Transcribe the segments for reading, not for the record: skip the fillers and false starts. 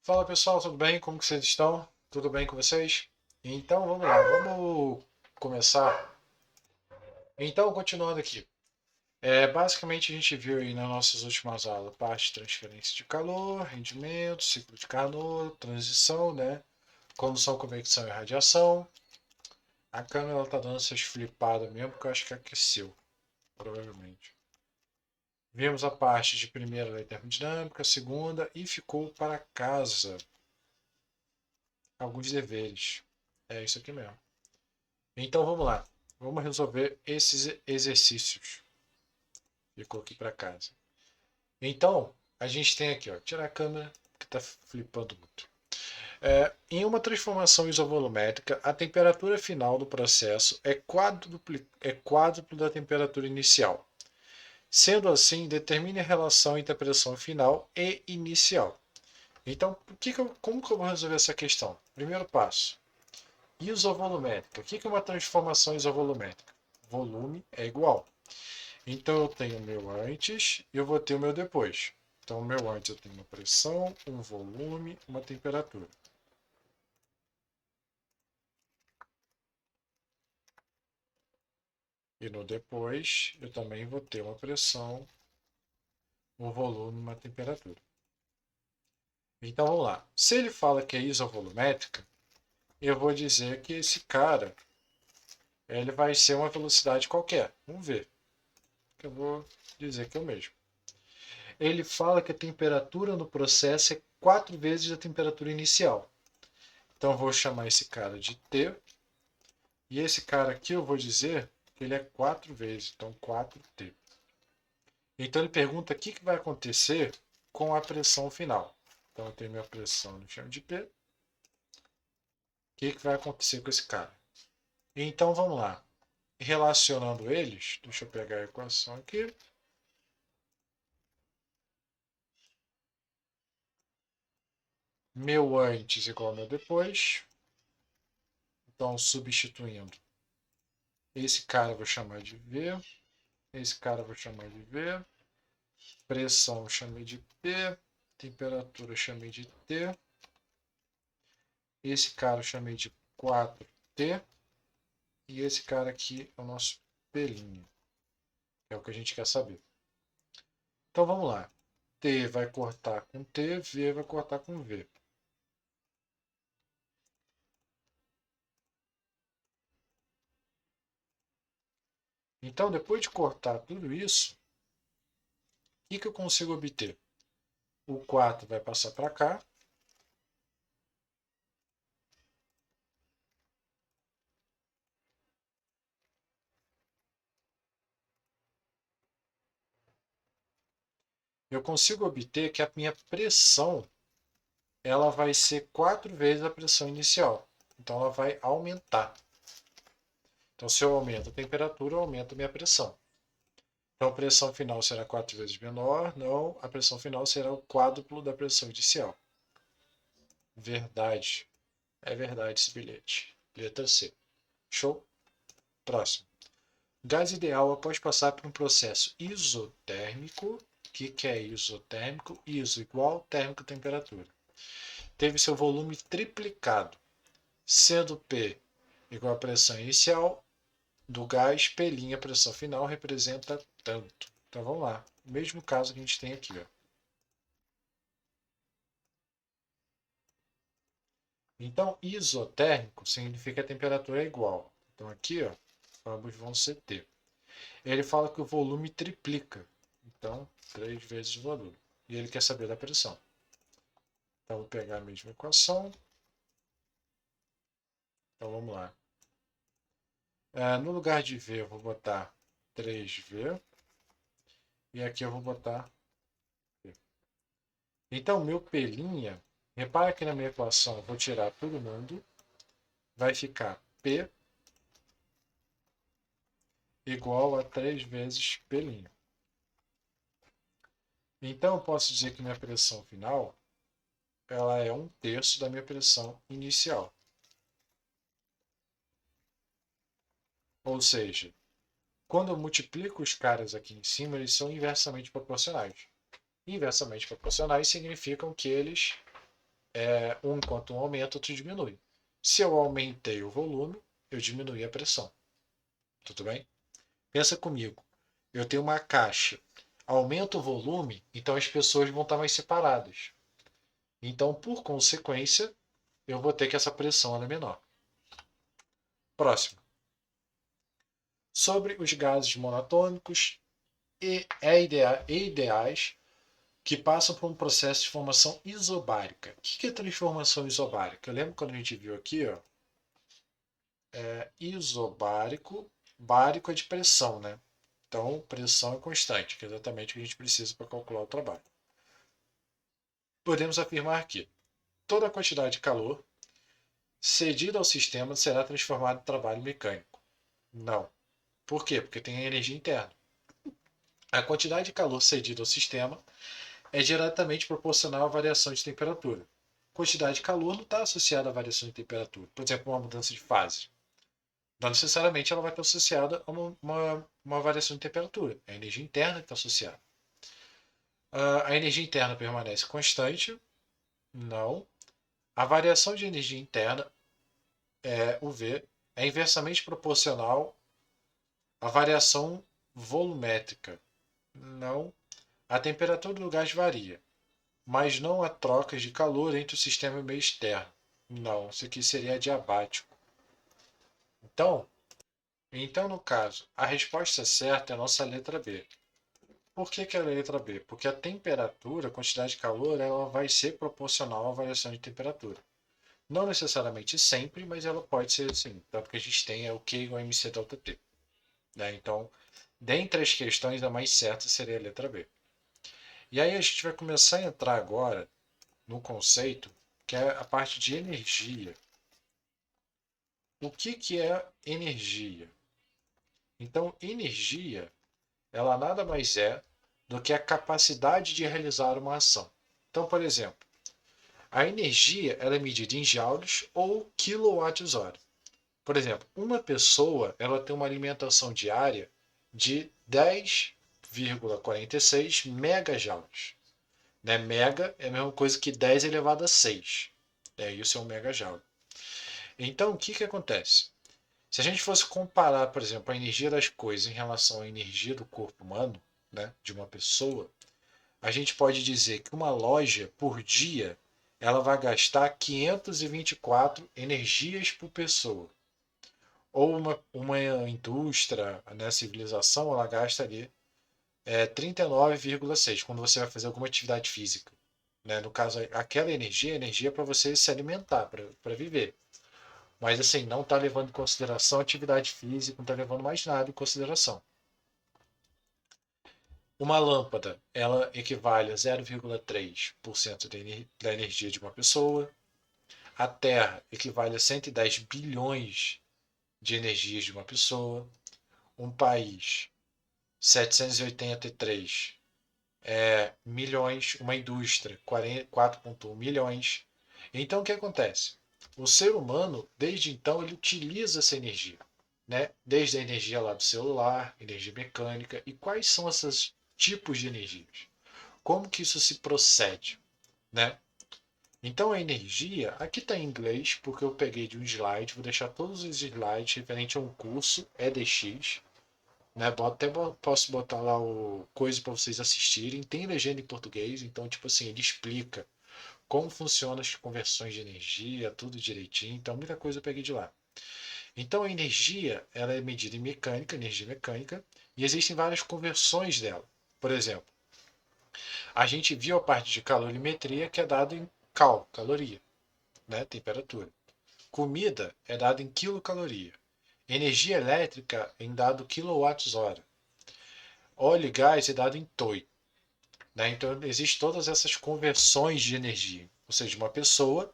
Fala pessoal, tudo bem? Como que vocês estão? Tudo bem com vocês? Então vamos lá, vamos começar. Então, continuando aqui. Basicamente a gente viu aí nas nossas últimas aulas a parte de transferência de calor, rendimento, ciclo de Carnot, transição, né? Condução, convecção e radiação. A câmera está dando essas flipadas mesmo, porque eu acho que aqueceu, provavelmente. Vimos a parte de primeira da termodinâmica, segunda e ficou para casa alguns deveres. É isso aqui mesmo. Então vamos lá. Vamos resolver esses exercícios. Ficou aqui para casa. Então, a gente tem aqui, ó, tirar a câmera, que está flipando muito. Em uma transformação isovolumétrica, a temperatura final do processo é quádruplo da temperatura inicial. Sendo assim, determine a relação entre a pressão final e inicial. Então, como que eu vou resolver essa questão? Primeiro passo. Isovolumétrica. O que é uma transformação isovolumétrica? Volume é igual. Então eu tenho o meu antes e eu vou ter o meu depois. Então o meu antes eu tenho uma pressão, um volume, uma temperatura. E no depois eu também vou ter uma pressão, um volume, uma temperatura. Então vamos lá. Se ele fala que é isovolumétrica, eu vou dizer que esse cara ele vai ser uma velocidade qualquer. Vamos ver. Eu vou dizer que é o mesmo. Ele fala que a temperatura no processo é 4 vezes a temperatura inicial. Então eu vou chamar esse cara de T. E esse cara aqui eu vou dizer que ele é 4 vezes. Então 4T. Então ele pergunta o que vai acontecer com a pressão final. Então eu tenho minha pressão no chão de P. O que vai acontecer com esse cara? Então vamos lá. Relacionando eles, deixa eu pegar a equação aqui. Meu antes igual ao meu depois. Então, substituindo. Esse cara eu vou chamar de V. Esse cara eu vou chamar de V. Pressão eu chamei de P. Temperatura eu chamei de T. Esse cara eu chamei de 4T. E esse cara aqui é o nosso pelinho. É o que a gente quer saber. Então vamos lá. T vai cortar com T, V vai cortar com V. Então, depois de cortar tudo isso, o que eu consigo obter? O 4 vai passar para cá. Eu consigo obter que a minha pressão ela vai ser 4 vezes a pressão inicial. Então, ela vai aumentar. Então, se eu aumento a temperatura, eu aumento a minha pressão. Então, a pressão final será 4 vezes menor? Não, a pressão final será o quádruplo da pressão inicial. Verdade. É verdade esse bilhete. Letra C. Show? Próximo. Gás ideal após passar por um processo isotérmico. O que é isotérmico? Iso igual térmico temperatura. Teve seu volume triplicado, sendo P igual à pressão inicial do gás, P' a pressão final representa tanto. Então vamos lá. O mesmo caso que a gente tem aqui. Ó. Então, isotérmico significa que a temperatura é igual. Então aqui, ó, ambos vão ser T. Ele fala que o volume triplica. Então, 3 vezes o volume. E ele quer saber da pressão. Então, vou pegar a mesma equação. Então, vamos lá. No lugar de V, eu vou botar 3V. E aqui eu vou botar V. Então, meu P', repara que na minha equação eu vou tirar todo mundo. Vai ficar P igual a 3 vezes P'. Então, eu posso dizer que minha pressão final ela é 1/3 da minha pressão inicial. Ou seja, quando eu multiplico os caras aqui em cima, eles são inversamente proporcionais. Inversamente proporcionais significam que eles um enquanto um aumenta, outro diminui. Se eu aumentei o volume, eu diminui a pressão. Tudo bem? Pensa comigo. Eu tenho uma caixa. Aumenta o volume, então as pessoas vão estar mais separadas. Então, por consequência, eu vou ter que essa pressão é menor. Próximo. Sobre os gases monatômicos e ideais que passam por um processo de formação isobárica. O que é transformação isobárica? Eu lembro quando a gente viu aqui, ó, isobárico, bárico é de pressão, né? Então, pressão é constante, que é exatamente o que a gente precisa para calcular o trabalho. Podemos afirmar que toda a quantidade de calor cedida ao sistema será transformada em trabalho mecânico. Não. Por quê? Porque tem a energia interna. A quantidade de calor cedida ao sistema é diretamente proporcional à variação de temperatura. A quantidade de calor não está associada à variação de temperatura. Por exemplo, uma mudança de fase. Não necessariamente ela vai estar associada a uma variação de temperatura. É a energia interna que está associada. A energia interna permanece constante? Não. A variação de energia interna, o V, é inversamente proporcional à variação volumétrica? Não. A temperatura do gás varia, mas não há trocas de calor entre o sistema e o meio externo. Não, isso aqui seria adiabático. Então, no caso, a resposta certa é a nossa letra B. Por que é a letra B? Porque a temperatura, a quantidade de calor, ela vai ser proporcional à variação de temperatura. Não necessariamente sempre, mas ela pode ser assim. Tanto que a gente tem o Q igual a MC delta T. Né? Então, dentre as questões, a mais certa seria a letra B. E aí a gente vai começar a entrar agora no conceito que é a parte de energia. O que é energia? Então, energia, ela nada mais é do que a capacidade de realizar uma ação. Então, por exemplo, a energia ela é medida em joules ou quilowatts-hora. Por exemplo, uma pessoa ela tem uma alimentação diária de 10,46 megajoules. Né? Mega é a mesma coisa que 10 elevado a 6. Isso é um megajoule. Então, o que acontece? Se a gente fosse comparar, por exemplo, a energia das coisas em relação à energia do corpo humano, né, de uma pessoa, a gente pode dizer que uma loja, por dia, ela vai gastar 524 energias por pessoa. Ou uma indústria, né, civilização, ela gasta ali 39,6 quando você vai fazer alguma atividade física. Né? No caso, aquela energia é energia para você se alimentar, para viver. Mas assim, não está levando em consideração atividade física, não está levando mais nada em consideração. Uma lâmpada, ela equivale a 0,3% da energia de uma pessoa. A Terra equivale a 110 bilhões de energias de uma pessoa. Um país, 783 milhões. Uma indústria, 4,1 milhões. Então, o que acontece? O ser humano, desde então, ele utiliza essa energia. Né? Desde a energia lá do celular, energia mecânica. E quais são esses tipos de energias? Como que isso se procede? Né? Então a energia, aqui está em inglês, porque eu peguei de um slide, vou deixar todos os slides referente a um curso EDX. Né? Até posso botar lá o coisa para vocês assistirem. Tem legenda em português, então tipo assim, ele explica como funcionam as conversões de energia, tudo direitinho. Então muita coisa eu peguei de lá. Então a energia ela é medida em mecânica, energia mecânica, e existem várias conversões dela. Por exemplo, a gente viu a parte de calorimetria que é dada em caloria, né, temperatura. Comida é dada em quilocaloria. Energia elétrica em dado quilowatts-hora. Óleo e gás é dado em TOI. Né? Então existem todas essas conversões de energia. Ou seja, uma pessoa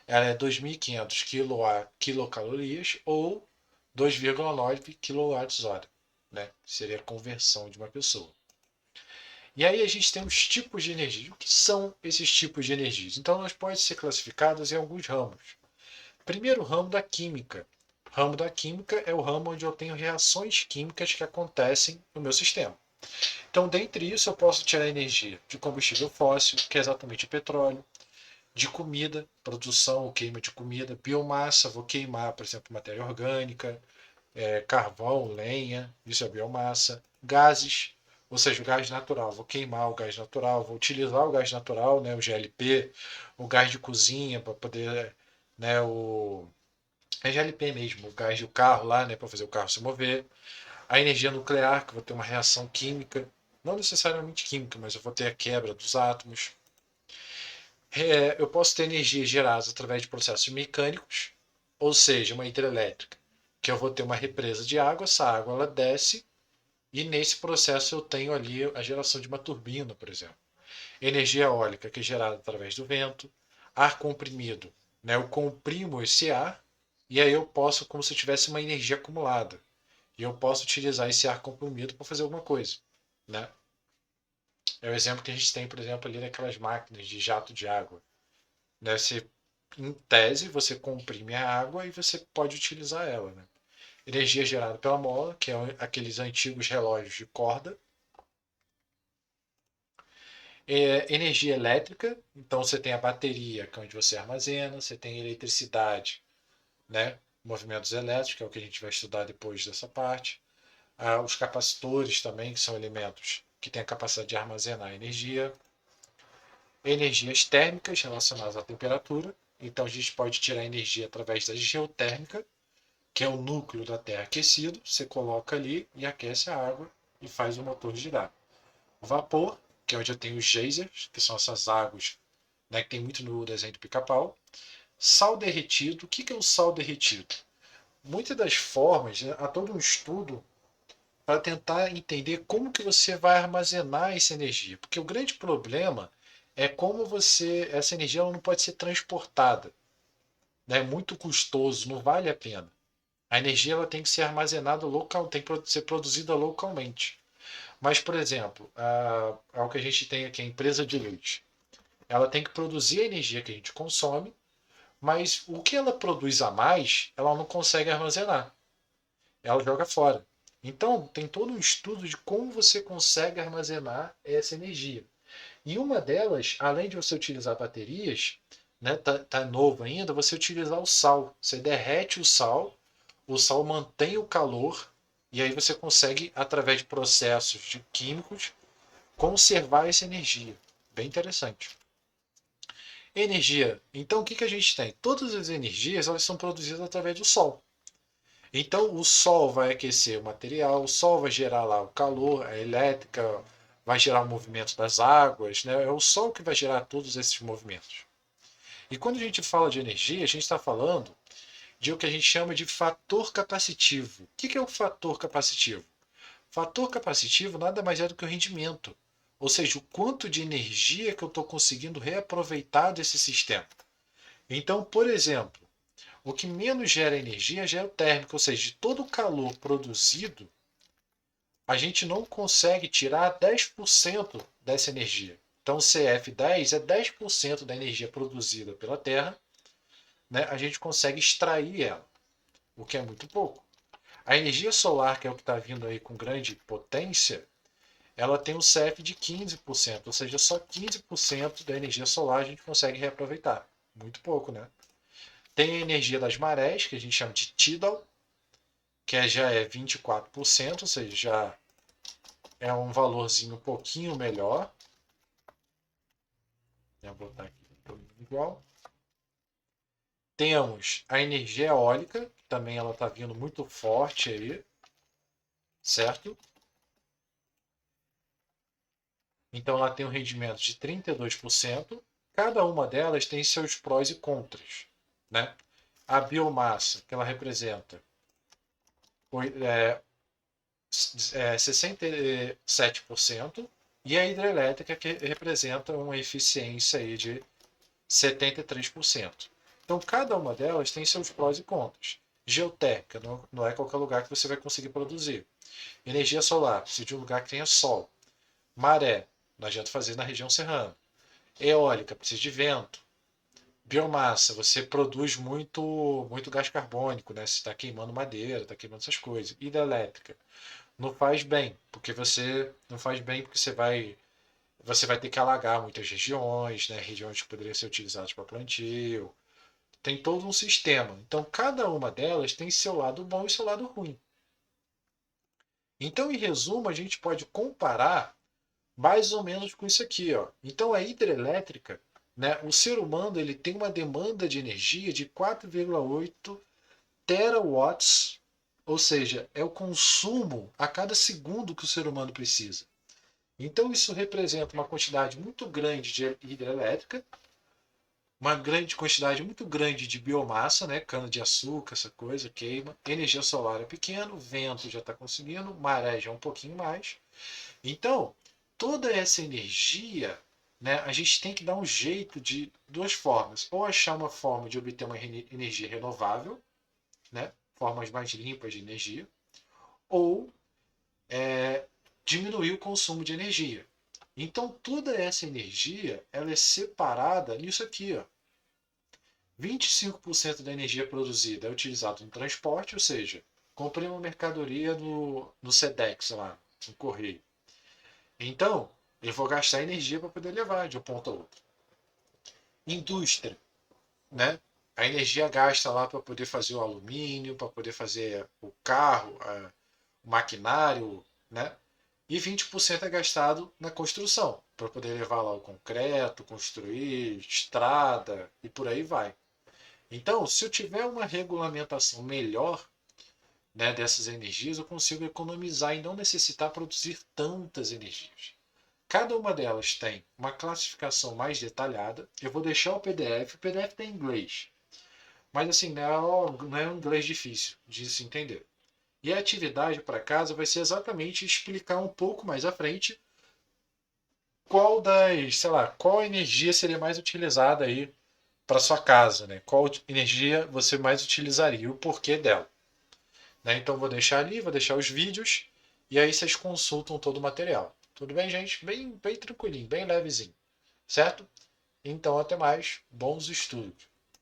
ela é 2.500 quilocalorias ou 2,9 quilowatts-hora. Né? Seria a conversão de uma pessoa. E aí a gente tem os tipos de energia. O que são esses tipos de energias? Então elas podem ser classificadas em alguns ramos. Primeiro ramo da química. O ramo da química é o ramo onde eu tenho reações químicas que acontecem no meu sistema. Então, dentre isso, eu posso tirar energia de combustível fóssil, que é exatamente o petróleo. de comida, produção ou queima de comida, biomassa, vou queimar, por exemplo, matéria orgânica, carvão, lenha, isso é biomassa, gases, ou seja, o gás natural, vou queimar o gás natural, vou utilizar o gás natural, né, o GLP, o gás de cozinha para poder, né, o GLP mesmo, o gás do carro lá, né, para fazer o carro se mover, a energia nuclear, que eu vou ter uma reação química, não necessariamente química, mas eu vou ter a quebra dos átomos. Eu posso ter energia gerada através de processos mecânicos, ou seja, uma hidrelétrica, que eu vou ter uma represa de água, essa água ela desce e nesse processo eu tenho ali a geração de uma turbina, por exemplo. Energia eólica, que é gerada através do vento, ar comprimido, né? Eu comprimo esse ar e aí eu posso, como se eu tivesse uma energia acumulada, e eu posso utilizar esse ar comprimido para fazer alguma coisa, né? É o exemplo que a gente tem, por exemplo, ali naquelas máquinas de jato de água, né? Em tese, você comprime a água e você pode utilizar ela, né? Energia gerada pela mola, que é aqueles antigos relógios de corda. Energia elétrica, então você tem a bateria, que é onde você armazena, você tem eletricidade, né? Movimentos elétricos, que é o que a gente vai estudar depois dessa parte. Os capacitores também, que são elementos que têm a capacidade de armazenar energia. Energias térmicas relacionadas à temperatura, então a gente pode tirar energia através da geotérmica, que é o núcleo da Terra aquecido, você coloca ali e aquece a água e faz o motor girar. O vapor, que é onde eu tenho os geysers, que são essas águas, né, que tem muito no desenho do pica-pau. Sal derretido, o que é o sal derretido? Muitas das formas, né, há todo um estudo para tentar entender como que você vai armazenar essa energia, porque o grande problema é como essa energia ela não pode ser transportada, né? É muito custoso, não vale a pena. A energia ela tem que ser armazenada local, tem que ser produzida localmente. Mas, por exemplo, o que a gente tem aqui, a empresa de luz, ela tem que produzir a energia que a gente consome, mas o que ela produz a mais, ela não consegue armazenar. Ela joga fora. Então, tem todo um estudo de como você consegue armazenar essa energia. E uma delas, além de você utilizar baterias, né, tá novo ainda, você utilizar o sal. Você derrete o sal mantém o calor, e aí você consegue, através de processos químicos, conservar essa energia. Bem interessante. Energia. Então, o que, que a gente tem? Todas as energias elas são produzidas através do sol. Então, o sol vai aquecer o material, o sol vai gerar lá o calor, a elétrica, vai gerar o movimento das águas, né? É o sol que vai gerar todos esses movimentos. E quando a gente fala de energia, a gente está falando de o que a gente chama de fator capacitivo. O que é o fator capacitivo? Fator capacitivo nada mais é do que o rendimento, ou seja, o quanto de energia que eu estou conseguindo reaproveitar desse sistema. Então, por exemplo, o que menos gera energia é geotérmica, ou seja, de todo o calor produzido, a gente não consegue tirar 10% dessa energia. Então, o CF10 é 10% da energia produzida pela Terra, né? A gente consegue extrair ela, o que é muito pouco. A energia solar, que é o que está vindo aí com grande potência, ela tem um CF de 15%, ou seja, só 15% da energia solar a gente consegue reaproveitar. Muito pouco, né? Tem a energia das marés, que a gente chama de tidal, que já é 24%, ou seja, já é um valorzinho um pouquinho melhor. Vou botar aqui igual. Temos a energia eólica, que também ela está vindo muito forte aí, certo? Então ela tem um rendimento de 32%. Cada uma delas tem seus prós e contras, né? A biomassa, que ela representa 67%, e a hidrelétrica, que representa uma eficiência aí de 73%. Então, cada uma delas tem seus prós e contras. Geotérmica, não é qualquer lugar que você vai conseguir produzir. Energia solar, precisa de um lugar que tenha sol. Maré, não adianta fazer na região serrana. Eólica, precisa de vento. Biomassa, você produz muito gás carbônico, né? Você está queimando madeira, está queimando essas coisas. Hidrelétrica, não faz bem, porque você vai você vai ter que alagar muitas regiões, né? Regiões que poderiam ser utilizadas para plantio. Tem todo um sistema. Então, cada uma delas tem seu lado bom e seu lado ruim. Então, em resumo, a gente pode comparar mais ou menos com isso aqui, ó. Então, a hidrelétrica, né, o ser humano ele tem uma demanda de energia de 4,8 terawatts, ou seja, é o consumo a cada segundo que o ser humano precisa. Então, isso representa uma quantidade muito grande de hidrelétrica, uma grande quantidade muito grande de biomassa, né? Cana-de-açúcar, essa coisa, queima. Energia solar é pequeno, vento já está conseguindo, maré já é um pouquinho mais. Então, toda essa energia, né, a gente tem que dar um jeito de duas formas. Ou achar uma forma de obter uma energia renovável, né, formas mais limpas de energia, ou diminuir o consumo de energia. Então, toda essa energia ela é separada nisso aqui, ó. 25% da energia produzida é utilizada no transporte, ou seja, comprei uma mercadoria no Sedex lá, no correio. Então, eu vou gastar energia para poder levar de um ponto a outro. Indústria, né? A energia gasta lá para poder fazer o alumínio, para poder fazer o carro, o maquinário, né? E 20% é gastado na construção, para poder levar lá o concreto, construir estrada e por aí vai. Então, se eu tiver uma regulamentação melhor, né, dessas energias, eu consigo economizar e não necessitar produzir tantas energias. Cada uma delas tem uma classificação mais detalhada. Eu vou deixar o PDF tem em inglês, mas assim, não é um inglês difícil de se entender. E a atividade para casa vai ser exatamente explicar um pouco mais à frente qual energia seria mais utilizada aí para sua casa, né? Qual energia você mais utilizaria e o porquê dela. Né? Então vou deixar ali, vou deixar os vídeos e aí vocês consultam todo o material. Tudo bem, gente? Bem tranquilinho, bem levezinho. Certo? Então até mais. Bons estudos.